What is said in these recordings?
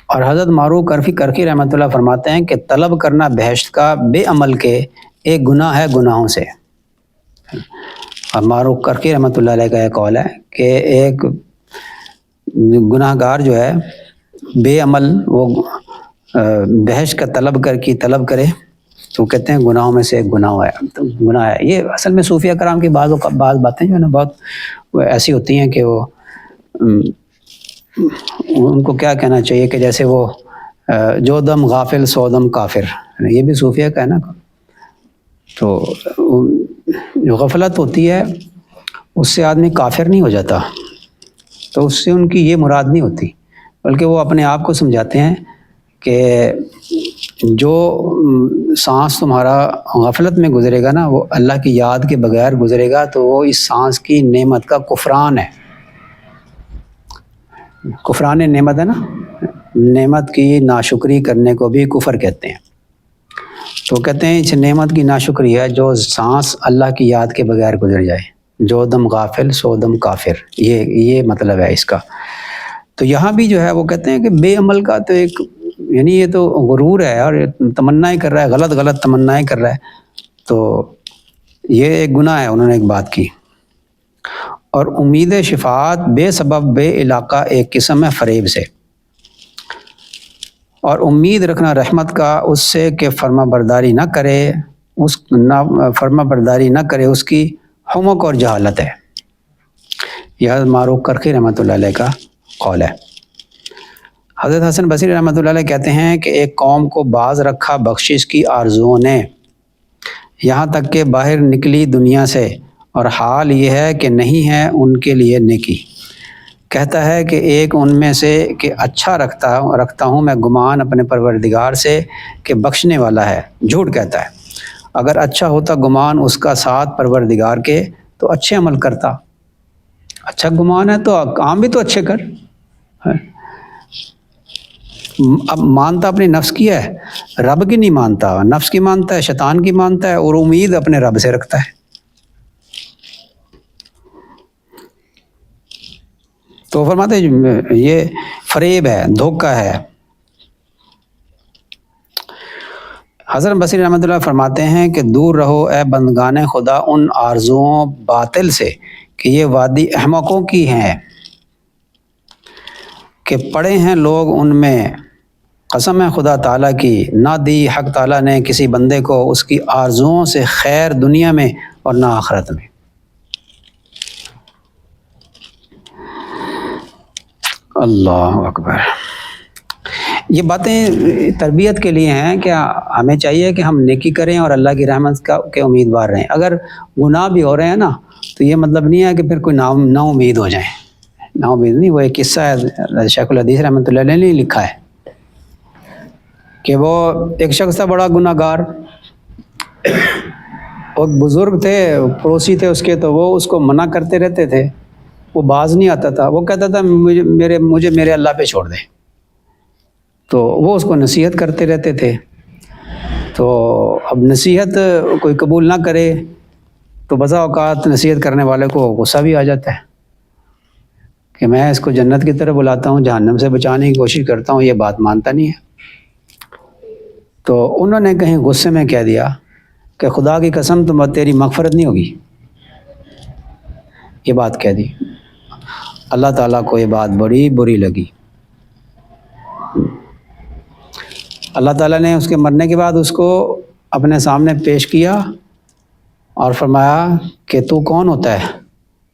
اور حضرت معروف کرخی رحمۃ اللہ فرماتے ہیں کہ طلب کرنا بہشت کا بے عمل کے ایک گناہ ہے گناہوں سے۔ اور معروف کرخی رحمۃ اللہ علیہ کا یہ قول ہے کہ ایک گناہ گار جو ہے بے عمل وہ بہشت کا طلب کرے تو کہتے ہیں گناہوں میں سے ایک گناہ ہے۔ یہ اصل میں صوفیہ کرام کی بعض باتیں جو ہے نا بہت ایسی ہوتی ہیں کہ وہ ان کو کیا کہنا چاہیے کہ جیسے وہ جو دم غافل سو دم کافر، یہ بھی صوفیہ کا ہے نا۔ تو جو غفلت ہوتی ہے اس سے آدمی کافر نہیں ہو جاتا، تو اس سے ان کی یہ مراد نہیں ہوتی، بلکہ وہ اپنے آپ کو سمجھاتے ہیں کہ جو سانس تمہارا غفلت میں گزرے گا نا وہ اللہ کی یاد کے بغیر گزرے گا، تو وہ اس سانس کی نعمت کا کفران ہے۔ کفران نعمت ہے نا، نعمت کی ناشکری کرنے کو بھی کفر کہتے ہیں۔ تو کہتے ہیں اس نعمت کی ناشکری ہے جو سانس اللہ کی یاد کے بغیر گزر جائے، جو دم غافل سو دم کافر، یہ مطلب ہے اس کا۔ تو یہاں بھی جو ہے وہ کہتے ہیں کہ بے عمل کا تو ایک یعنی یہ تو غرور ہے اور تمنا کر رہا ہے، غلط تمنائیں کر رہا ہے، تو یہ ایک گناہ ہے۔ انہوں نے ایک بات کی۔ اور امید شفاعت بے سبب بے علاقہ ایک قسم ہے فریب سے، اور امید رکھنا رحمت کا اس سے کہ فرما برداری نہ کرے اس کی حمق اور جہالت ہے۔ یہ معروف کرخی رحمۃ اللہ علیہ کا قول ہے۔ حضرت حسن بصری رحمۃ اللہ علیہ کہتے ہیں کہ ایک قوم کو باز رکھا بخشش کی آرزوؤں نے یہاں تک کہ باہر نکلی دنیا سے، اور حال یہ ہے کہ نہیں ہے ان کے لیے نیکی۔ کہتا ہے کہ ایک ان میں سے کہ اچھا رکھتا ہوں میں گمان اپنے پروردگار سے کہ بخشنے والا ہے، جھوٹ کہتا ہے۔ اگر اچھا ہوتا گمان اس کا ساتھ پروردگار کے تو اچھے عمل کرتا۔ اچھا گمان ہے تو کام بھی تو اچھے کر۔ اب مانتا اپنی نفس کی ہے، رب کی نہیں مانتا، نفس کی مانتا ہے، شیطان کی مانتا ہے، اور امید اپنے رب سے رکھتا ہے۔ تو فرماتے ہیں یہ فریب ہے، دھوکہ ہے۔ حضرت بصری رحمۃ اللہ فرماتے ہیں کہ دور رہو اے بندگان خدا ان آرزوؤں باطل سے کہ یہ وادی احمقوں کی ہیں، کہ پڑے ہیں لوگ ان میں۔ قسم ہے خدا تعالیٰ کی، نہ دی حق تعالیٰ نے کسی بندے کو اس کی آرزوؤں سے خیر دنیا میں اور نہ آخرت میں۔ اللہ اکبر۔ یہ باتیں تربیت کے لیے ہیں کہ ہمیں چاہیے کہ ہم نیکی کریں اور اللہ کی رحمت کے امیدوار رہیں۔ اگر گناہ بھی ہو رہے ہیں نا تو یہ مطلب نہیں ہے کہ پھر کوئی نا امید ہو جائیں۔ نا امید نہیں، وہ ایک قصہ ہے شیخ الحدیث رحمۃ اللہ علیہ نے لکھا ہے کہ وہ ایک شخص تھا بڑا گناہ گار، اور بزرگ تھے، پڑوسی تھے اس کے، تو وہ اس کو منع کرتے رہتے تھے، وہ باز نہیں آتا تھا۔ وہ کہتا تھا مجھے میرے اللہ پہ چھوڑ دے، تو وہ اس کو نصیحت کرتے رہتے تھے۔ تو اب نصیحت کوئی قبول نہ کرے تو بسا اوقات نصیحت کرنے والے کو غصہ بھی آ جاتا ہے کہ میں اس کو جنت کی طرف بلاتا ہوں، جہنم سے بچانے کی کوشش کرتا ہوں، یہ بات مانتا نہیں ہے۔ تو انہوں نے کہیں غصے میں کہہ دیا کہ خدا کی قسم تیری مغفرت نہیں ہوگی، یہ بات کہہ دی۔ اللہ تعالیٰ کو یہ بات بڑی بری لگی۔ اللہ تعالیٰ نے اس کے مرنے کے بعد اس کو اپنے سامنے پیش کیا اور فرمایا کہ تو کون ہوتا ہے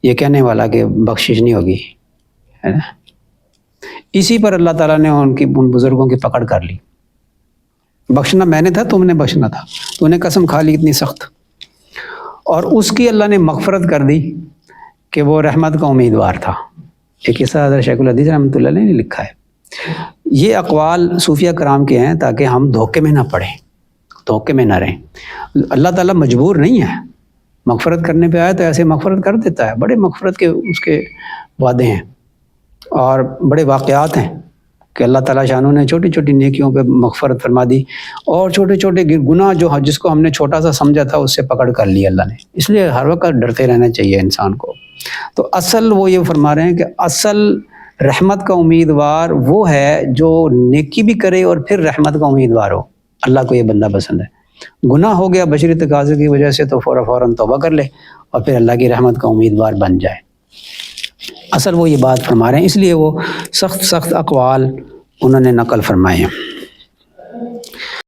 یہ کہنے والا کہ بخشش نہیں ہوگی، ہے نا۔ اسی پر اللہ تعالیٰ نے ان بزرگوں کی پکڑ کر لی۔ بخشنا میں نے تھا، تم نے بخشنا تھا، تو نے قسم کھا لی اتنی سخت، اور اس کی اللہ نے مغفرت کر دی کہ وہ رحمت کا امیدوار تھا۔ ایک قصہ حضرت شیخ الحدیث رحمۃ اللہ علیہ نے لکھا ہے۔ یہ اقوال صوفیہ کرام کے ہیں تاکہ ہم دھوکے میں نہ پڑیں، دھوکے میں نہ رہیں۔ اللہ تعالیٰ مجبور نہیں ہے، مغفرت کرنے پہ آئے تو ایسے مغفرت کر دیتا ہے۔ بڑے مغفرت کے اس کے وعدے ہیں اور بڑے واقعات ہیں کہ اللہ تعالیٰ شانوں نے چھوٹی چھوٹی نیکیوں پہ مغفرت فرما دی، اور چھوٹے چھوٹے گناہ جس کو ہم نے چھوٹا سا سمجھا تھا اس سے پکڑ کر لی اللہ نے۔ اس لیے ہر وقت ڈرتے رہنا چاہیے انسان کو۔ تو اصل وہ یہ فرما رہے ہیں کہ اصل رحمت کا امیدوار وہ ہے جو نیکی بھی کرے اور پھر رحمت کا امیدوار ہو. اللہ کو یہ بندہ پسند ہے. گناہ ہو گیا بشری تقاضے کی وجہ سے تو فوراً توبہ کر لے اور پھر اللہ کی رحمت کا امیدوار بن جائے. اصل وہ یہ بات فرما رہے ہیں، اس لیے وہ سخت اقوال انہوں نے نقل فرمائے ہیں.